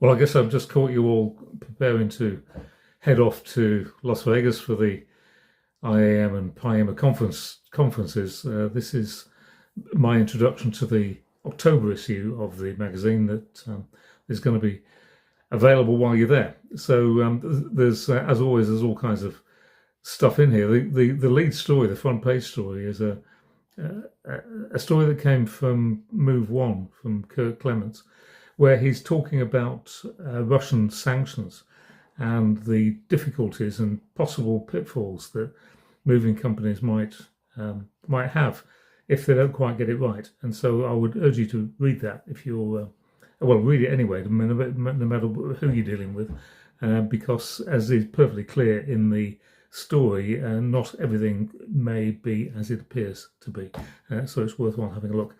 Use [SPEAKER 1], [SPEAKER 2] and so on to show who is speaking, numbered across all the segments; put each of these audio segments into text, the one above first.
[SPEAKER 1] Well, I guess I've just caught you all preparing to head off to Las Vegas for the IAM and PIAMA conferences. This is my introduction to the October issue of the magazine that is going to be available while you're there. So there's, as always, there's all kinds of stuff in here. The lead story, the front page story, is a story that came from Move One from Kurt Clements, where he's talking about Russian sanctions and the difficulties and possible pitfalls that moving companies might have if they don't quite get it right. And so I would urge you to read that if you're read it anyway, no matter who you're dealing with, because as is perfectly clear in the story, not everything may be as it appears to be. So it's worthwhile having a look.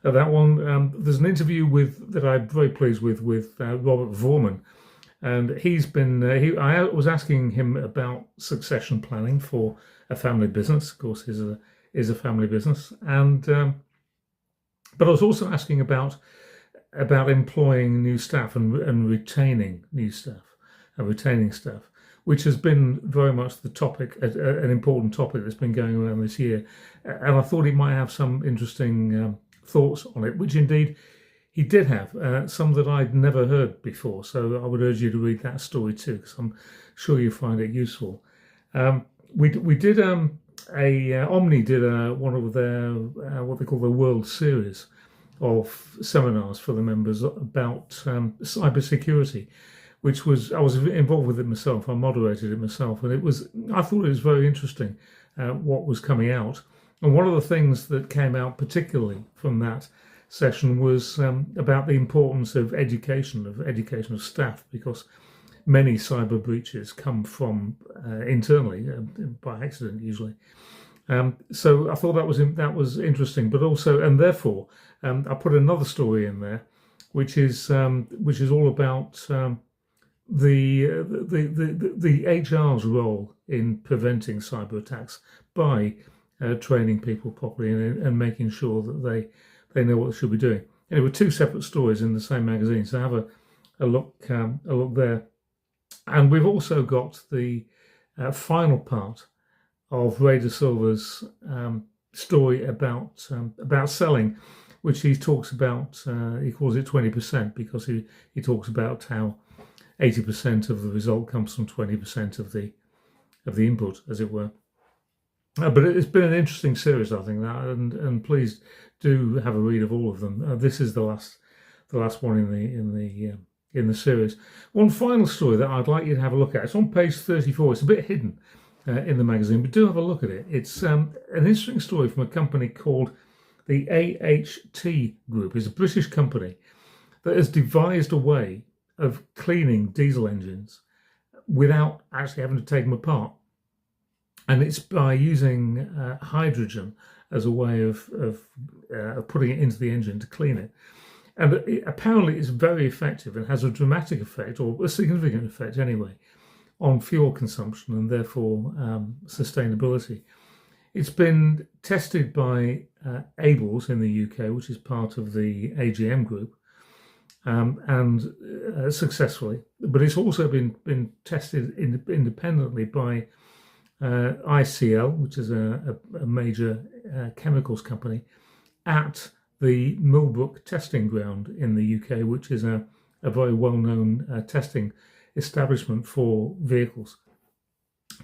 [SPEAKER 1] That one, there's an interview that I'm very pleased with Robert Vorman, and he's been. I was asking him about succession planning for a family business. Of course, is a family business, and but I was also asking about employing new staff and retaining new staff and retaining staff, which has been very much the topic, an important topic that's been going around this year, and I thought he might have some interesting thoughts on it, which indeed he did have, some that I'd never heard before. So I would urge you to read that story too, because I'm sure you find it useful. We did Omni did one of their what they call the World Series of seminars for the members about cyber security, which I was involved with it myself. I moderated it myself, and I thought it was very interesting what was coming out. And one of the things that came out particularly from that session was about the importance of education of staff, because many cyber breaches come from internally by accident usually. So I thought that was interesting, but also, and therefore, I put another story in there, which is all about the HR's role in preventing cyber attacks by training people properly and making sure that they know what they should be doing. And there were two separate stories in the same magazine, so have a look there. And we've also got the final part of Ray De Silva's story about selling, which he talks about. He calls it 20%, because he talks about how 80% of the result comes from 20% of the input, as it were. But it's been an interesting series, I think, and please do have a read of all of them. This is the last one in the series. One final story that I'd like you to have a look at. It's on page 34. It's a bit hidden in the magazine, but do have a look at it. It's an interesting story from a company called the AHT Group. It's a British company that has devised a way of cleaning diesel engines without actually having to take them apart. And it's by using hydrogen as a way of putting it into the engine to clean it. And apparently it's very effective and has a dramatic effect, or a significant effect anyway, on fuel consumption and therefore sustainability. It's been tested by Ables in the UK, which is part of the AGM group, and successfully. But it's also been tested independently by ICL, which is a major chemicals company, at the Millbrook testing ground in the UK, which is a very well-known testing establishment for vehicles,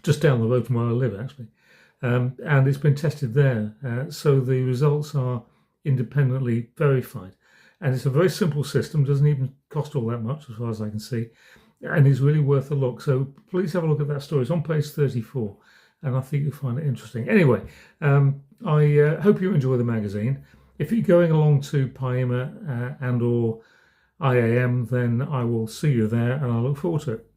[SPEAKER 1] just down the road from where I live, actually. And it's been tested there. So the results are independently verified. And it's a very simple system, doesn't even cost all that much as far as I can see, and is really worth a look. So please have a look at that story. It's on page 34, and I think you'll find it interesting. Anyway, I hope you enjoy the magazine. If you're going along to PIAMA and or IAM, then I will see you there, and I look forward to it.